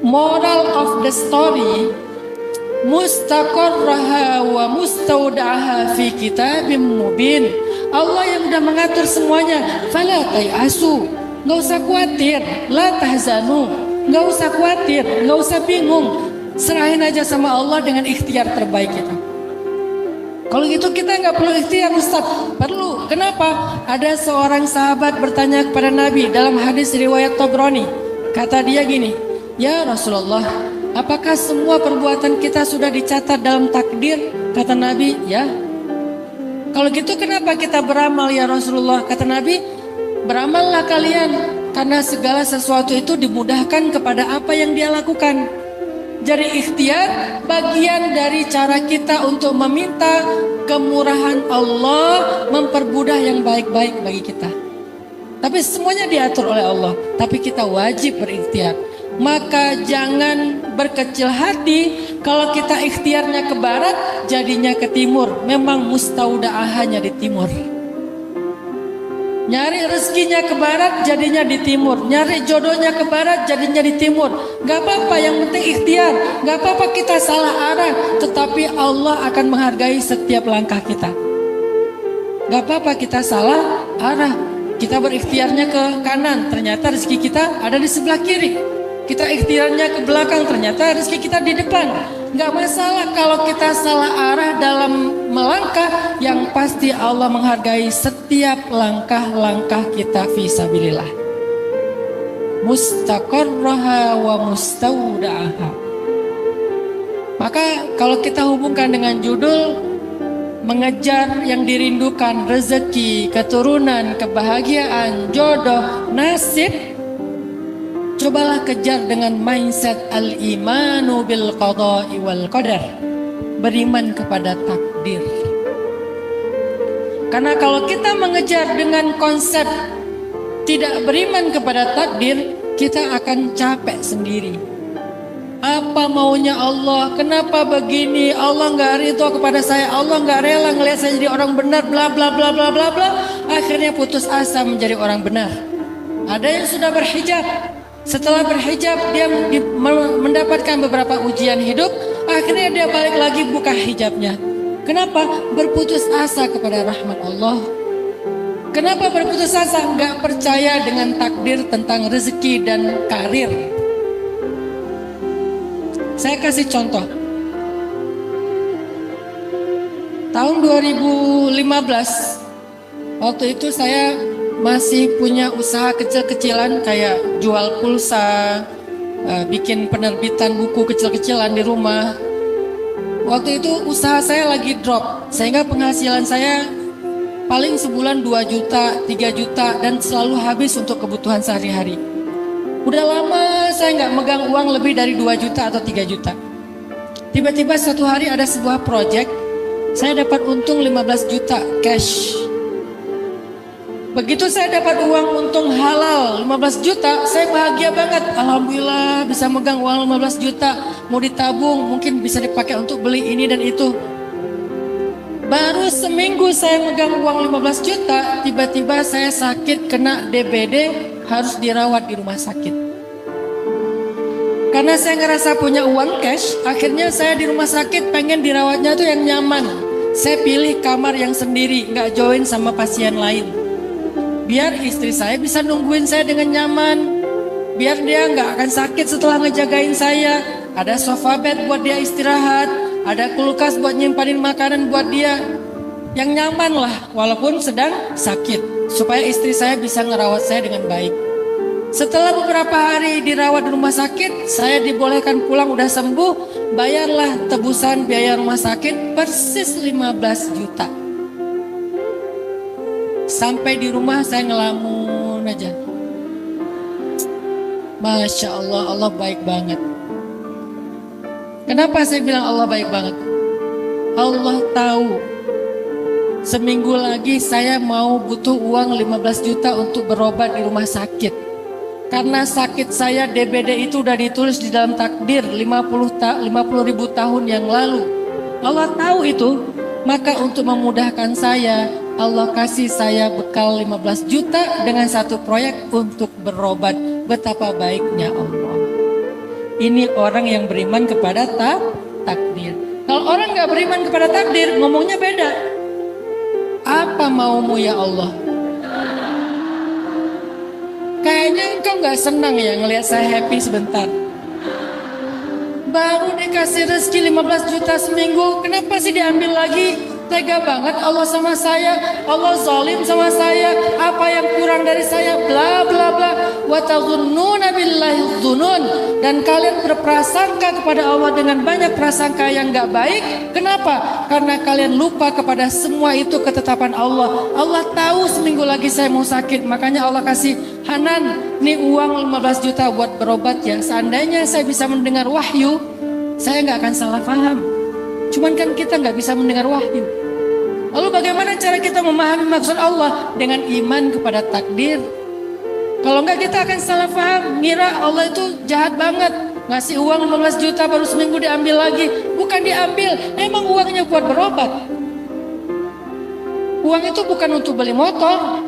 Moral of the story, mustaqarraha wa mustaudaha fi kitabim mubin. Allah yang udah mengatur semuanya. Fala tayasu, nggak usah khawatir. La tahzanu, nggak usah khawatir, nggak usah bingung. Serahin aja sama Allah dengan ikhtiar terbaik kita. Kalau gitu kita nggak perlu ikhtiar, Ustaz. Perlu. Kenapa? Ada seorang sahabat bertanya kepada Nabi dalam hadis riwayat Tabrani. Kata dia gini, ya Rasulullah, apakah semua perbuatan kita sudah dicatat dalam takdir? Kata Nabi, ya. Kalau gitu kenapa kita beramal ya Rasulullah? Kata Nabi, beramallah kalian, karena segala sesuatu itu dimudahkan kepada apa yang dia lakukan. Jadi ikhtiar bagian dari cara kita untuk meminta kemurahan Allah, mempermudah yang baik-baik bagi kita. Tapi semuanya diatur oleh Allah, tapi kita wajib berikhtiar. Maka jangan berkecil hati kalau kita ikhtiarnya ke barat, jadinya ke timur. Memang mustaudaahnya di timur. Nyari rezekinya ke barat, jadinya di timur. Nyari jodohnya ke barat, jadinya di timur. Gak apa-apa, yang penting ikhtiar. Gak apa-apa kita salah arah, tetapi Allah akan menghargai setiap langkah kita. Gak apa-apa kita salah arah. Kita berikhtiarnya ke kanan, ternyata rezeki kita ada di sebelah kiri. Kita ikhtiarnya ke belakang, ternyata rezeki kita di depan. Gak masalah kalau kita salah arah dalam melangkah, yang pasti Allah menghargai setiap langkah-langkah kita fisabilillah. Mustaqarraha wa mustaudaha. Maka kalau kita hubungkan dengan judul mengejar yang dirindukan, rezeki, keturunan, kebahagiaan, jodoh, nasib, cobalah kejar dengan mindset al-imanu bil qada'i wal qadar, beriman kepada takdir. Karena kalau kita mengejar dengan konsep tidak beriman kepada takdir, kita akan capek sendiri. Apa maunya Allah? Kenapa begini? Allah nggak ridho kepada saya. Allah nggak rela ngelihat saya jadi orang benar. Bla bla bla bla bla bla. Akhirnya putus asa menjadi orang benar. Ada yang sudah berhijab. Setelah berhijab dia mendapatkan beberapa ujian hidup. Akhirnya dia balik lagi buka hijabnya. Kenapa? Berputus asa kepada rahmat Allah. Kenapa berputus asa? Nggak percaya dengan takdir tentang rezeki dan karir. Saya kasih contoh. Tahun 2015, waktu itu saya masih punya usaha kecil-kecilan kayak jual pulsa, bikin penerbitan buku kecil-kecilan di rumah. Waktu itu usaha saya lagi drop, sehingga penghasilan saya paling sebulan 2 juta, 3 juta, dan selalu habis untuk kebutuhan sehari-hari. Udah lama saya nggak megang uang lebih dari 2 juta atau 3 juta. Tiba-tiba satu hari ada sebuah project, saya dapat untung 15 juta cash. Begitu saya dapat uang untung halal 15 juta, saya bahagia banget. Alhamdulillah bisa megang uang 15 juta, mau ditabung, mungkin bisa dipakai untuk beli ini dan itu. Baru seminggu saya megang uang 15 juta, tiba-tiba saya sakit kena DBD, harus dirawat di rumah sakit. Karena saya ngerasa punya uang cash, akhirnya saya di rumah sakit pengen dirawatnya tuh yang nyaman. Saya pilih kamar yang sendiri, nggak join sama pasien lain. Biar istri saya bisa nungguin saya dengan nyaman. Biar dia nggak akan sakit setelah ngejagain saya. Ada sofa bed buat dia istirahat. Ada kulkas buat nyimpanin makanan buat dia. Yang nyaman lah, walaupun sedang sakit. Supaya istri saya bisa ngerawat saya dengan baik. Setelah beberapa hari dirawat di rumah sakit, saya dibolehkan pulang udah sembuh. Bayarlah tebusan biaya rumah sakit persis 15 juta. Sampai di rumah saya ngelamun aja. Masya Allah, Allah baik banget. Kenapa saya bilang Allah baik banget? Allah tahu seminggu lagi saya mau butuh uang 15 juta untuk berobat di rumah sakit. Karena sakit saya DBD itu udah ditulis di dalam takdir 50 ribu tahun yang lalu. Allah tahu itu, maka untuk memudahkan saya, Allah kasih saya bekal 15 juta dengan satu proyek untuk berobat. Betapa baiknya Allah. Ini orang yang beriman kepada takdir. Kalau orang nggak beriman kepada takdir, ngomongnya beda. Apa maumu ya Allah? Kayaknya engkau nggak senang ya ngelihat saya happy sebentar. Baru dikasih rezeki 15 juta seminggu, kenapa sih diambil lagi? Tega banget Allah sama saya, Allah zalim sama saya, apa yang kurang dari saya, bla bla bla. Wa tazunnuna billahi dzunun, dan kalian berprasangka kepada Allah dengan banyak prasangka yang gak baik. Kenapa? Karena kalian lupa kepada semua itu ketetapan Allah. Allah tahu seminggu lagi saya mau sakit, makanya Allah kasih, Hanan, nih uang 15 juta buat berobat ya. Seandainya saya bisa mendengar wahyu, saya gak akan salah paham. Cuman kan kita nggak bisa mendengar wahyu. Lalu bagaimana cara kita memahami maksud Allah? Dengan iman kepada takdir. Kalau enggak kita akan salah paham, ngira Allah itu jahat banget, ngasih uang 15 juta baru seminggu diambil lagi. Bukan diambil, emang uangnya buat berobat. Uang itu bukan untuk beli motor.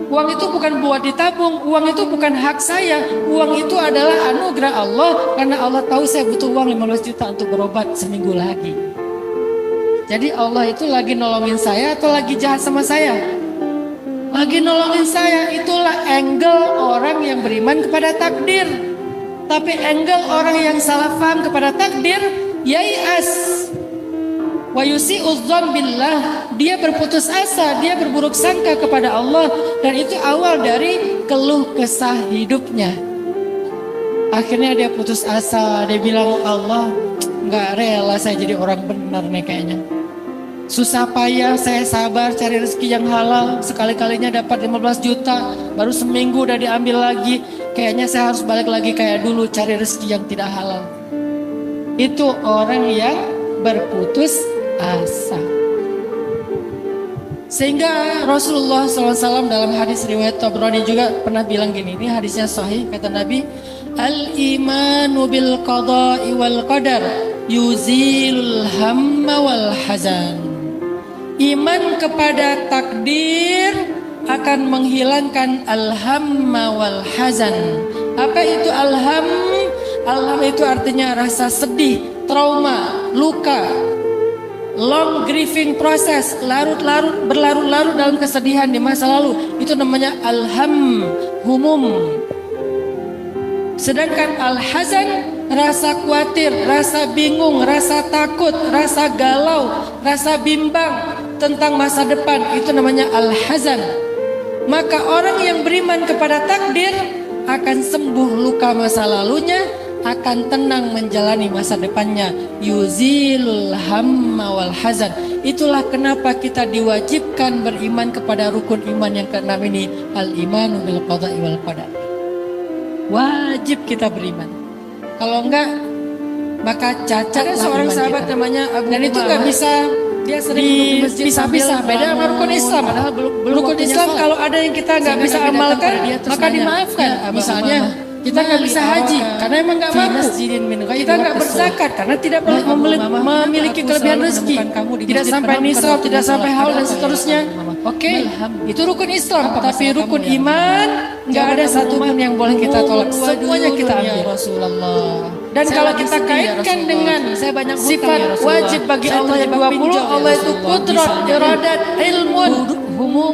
Uang itu bukan buat ditabung, uang itu bukan hak saya. Uang itu adalah anugerah Allah, karena Allah tahu saya butuh uang 15 juta untuk berobat seminggu lagi. Jadi Allah itu lagi nolongin saya atau lagi jahat sama saya? Lagi nolongin saya. Itulah angle orang yang beriman kepada takdir. Tapi angle orang yang salah paham kepada takdir, yai'as wa yusi'udzan billah, dia berputus asa, dia berburuk sangka kepada Allah, dan itu awal dari keluh kesah hidupnya. Akhirnya dia putus asa, dia bilang, Allah nggak rela saya jadi orang benar nih kayaknya. Susah payah saya sabar cari rezeki yang halal, sekali-kalinya dapat 15 juta, baru seminggu udah diambil lagi. Kayaknya saya harus balik lagi kayak dulu cari rezeki yang tidak halal. Itu orang yang berputus asa. Sehingga Rasulullah SAW dalam hadis riwayat Tabrani juga pernah bilang gini, ini hadisnya sahih, kata Nabi, al-imanu bil qada'i wal qadar yuzilul hamma wal hazan. Iman kepada takdir akan menghilangkan al-hamma wal hazan. Apa itu al-ham? Al-ham itu artinya rasa sedih, trauma, luka, long grieving process, berlarut-larut dalam kesedihan di masa lalu. Itu namanya al-ham, humum. Sedangkan al-hazan, rasa khawatir, rasa bingung, rasa takut, rasa galau, rasa bimbang tentang masa depan, itu namanya al-hazan. Maka orang yang beriman kepada takdir akan sembuh luka masa lalunya, akan tenang menjalani masa depannya. Yuzilul hamma wal hazan. Itulah kenapa kita diwajibkan beriman kepada rukun iman yang keenam ini, al-imanu bil qada'i wal qadar. Wajib kita beriman. Kalau enggak, maka cacat. Ada seorang sahabat kita namanya Abu dan itu enggak bisa, dia sering bisa-bisa beda sama rukun Islam. Padahal belum rukun Islam kalau ada yang kita nggak bisa amalkan, maka dimaafkan. Misalnya kita nggak bisa haji karena emang nggak mampu. Kita nggak berzakat karena tidak memiliki kelebihan rezeki. Tidak sampai nisab, tidak sampai haul dan seterusnya. Oke, itu rukun Islam. Tapi rukun iman nggak ada satu pun yang boleh kita tolak. Semuanya kita ambil. Rasulullah. Dan kalau kita kaitkan dengan sifat wajib bagi Allah yang 20, Allah itu qudrat, iradat, ilmun.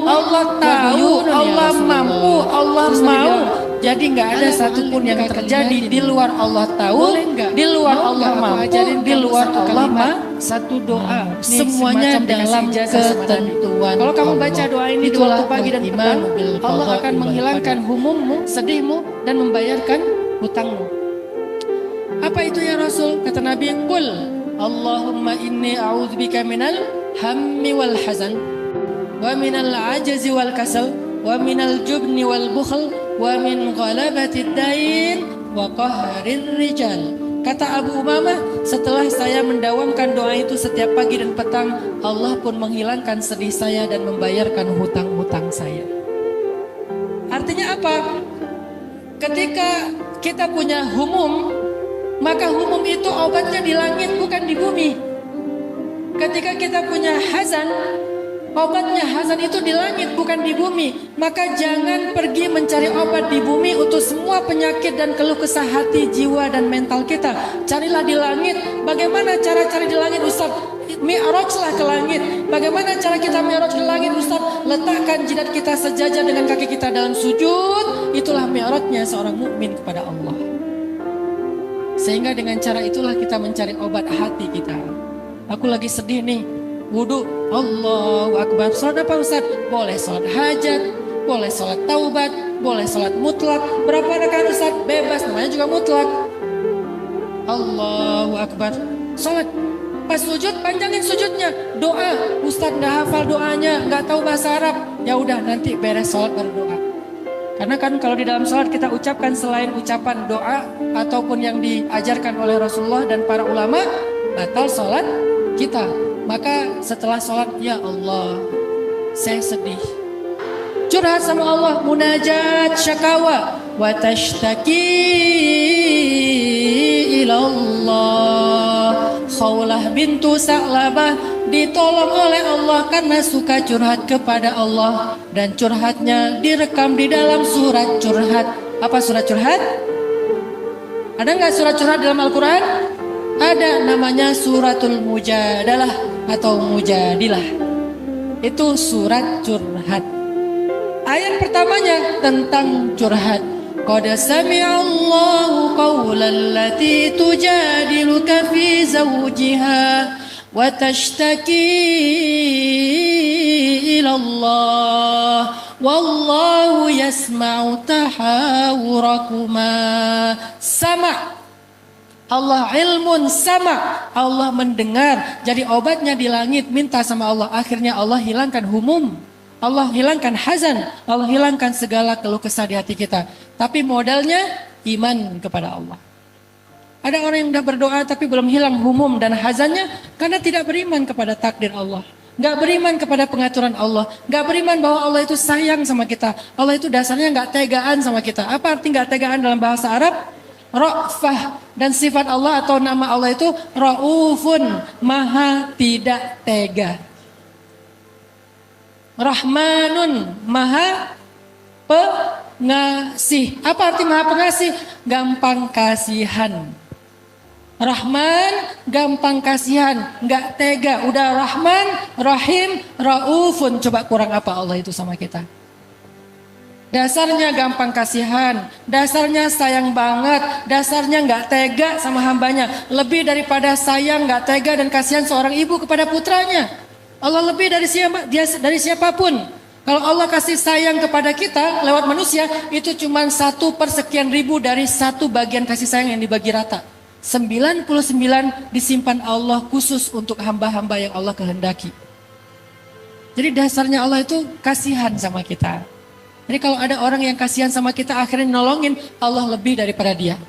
Allah tahu, Allah mampu, Allah mau. Jadi nggak ada satupun yang terjadi di luar Allah tahu, di luar Allah mampu, di luar Allah satu doa. Semuanya dalam ketentuan. Kalau kamu baca doa ini di waktu pagi dan petang, Allah akan menghilangkan humummu, sedihmu, dan membayarkan hutangmu. Apa itu ya Rasul? Kata Nabi, qul Allahumma inni a'udzubika minal hammi wal hazan wa minal ajzi wal kasal wa minal jubni wal bukhl wa min ghalabatid dain wa qahrir rijal. Kata Abu Umamah, setelah saya mendawamkan doa itu setiap pagi dan petang, Allah pun menghilangkan sedih saya dan membayarkan hutang-hutang saya. Artinya apa? Ketika kita punya humum, maka humum itu obatnya di langit bukan di bumi. Ketika kita punya hazan, Obatnya Hazan itu di langit, bukan di bumi. Maka jangan pergi mencari obat di bumi untuk semua penyakit dan keluh kesah hati, jiwa dan mental kita. Carilah di langit. Bagaimana cara cari di langit, Ustaz? Mi'rajlah ke langit. Bagaimana cara kita mi'raj ke langit, Ustaz? Letakkan jidat kita sejajar dengan kaki kita dalam sujud. Itulah mi'rajnya seorang mukmin kepada Allah. Sehingga dengan cara itulah kita mencari obat hati kita. Aku lagi sedih nih, wudu, Allahu Akbar. Salat apa Ustaz? Boleh salat hajat, boleh salat taubat, boleh salat mutlak. Berapa rakaat Ustaz? Bebas, namanya juga mutlak. Allahu Akbar. Salat. Pas sujud, panjangin sujudnya. Doa, Ustaz nggak hafal doanya, nggak tahu bahasa Arab. Ya udah, nanti beres salat baru doa. Karena kan kalau di dalam salat kita ucapkan selain ucapan doa ataupun yang diajarkan oleh Rasulullah dan para ulama, batal salat kita. Maka setelah sholat, ya Allah, saya sedih. Curhat sama Allah, munajat syakawa, wa tashtaki ilallah. Khawlah bintu Sa'labah ditolong oleh Allah karena suka curhat kepada Allah. Dan curhatnya direkam di dalam surat curhat. Apa surat curhat? Ada nggak surat curhat dalam Al-Quran? Ada, namanya suratul mujadalah atau mujadilah. Itu surat curhat. Ayat pertamanya tentang curhat. Qad sami'allahu qawlan lati tujadiluka fi zawjiha wa tashtaki ila Allah wallahu yasma'u tahawurakuma. Sama Allah ilmun sama, Allah mendengar. Jadi obatnya di langit, minta sama Allah. Akhirnya Allah hilangkan humum, Allah hilangkan hazan, Allah hilangkan segala keluh kesah di hati kita. Tapi modalnya iman kepada Allah. Ada orang yang udah berdoa tapi belum hilang humum dan hazannya karena tidak beriman kepada takdir Allah. Gak beriman kepada pengaturan Allah. Gak beriman bahwa Allah itu sayang sama kita. Allah itu dasarnya gak tegaan sama kita. Apa arti gak tegaan dalam bahasa Arab? Ra'fah. Dan sifat Allah atau nama Allah itu Ra'ufun, maha tidak tega. Rahmanun, maha pengasih. Apa arti maha pengasih? Gampang kasihan. Rahman, gampang kasihan, nggak tega. Udah Rahman, Rahim, Ra'ufun. Coba kurang apa Allah itu sama kita? Dasarnya gampang kasihan, dasarnya sayang banget, dasarnya nggak tega sama hambanya. Lebih daripada sayang, nggak tega dan kasihan seorang ibu kepada putranya. Allah lebih dari siapapun. Kalau Allah kasih sayang kepada kita lewat manusia, itu cuma 1/sekian ribu dari 1 bagian kasih sayang yang dibagi rata. 99 disimpan Allah khusus untuk hamba-hamba yang Allah kehendaki. Jadi dasarnya Allah itu kasihan sama kita. Jadi kalau ada orang yang kasihan sama kita akhirnya nolongin, Allah lebih daripada dia.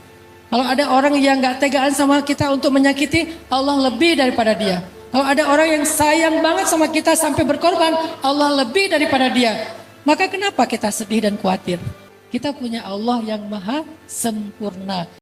Kalau ada orang yang gak tegaan sama kita untuk menyakiti, Allah lebih daripada dia. Kalau ada orang yang sayang banget sama kita sampai berkorban, Allah lebih daripada dia. Maka kenapa kita sedih dan khawatir? Kita punya Allah yang maha sempurna.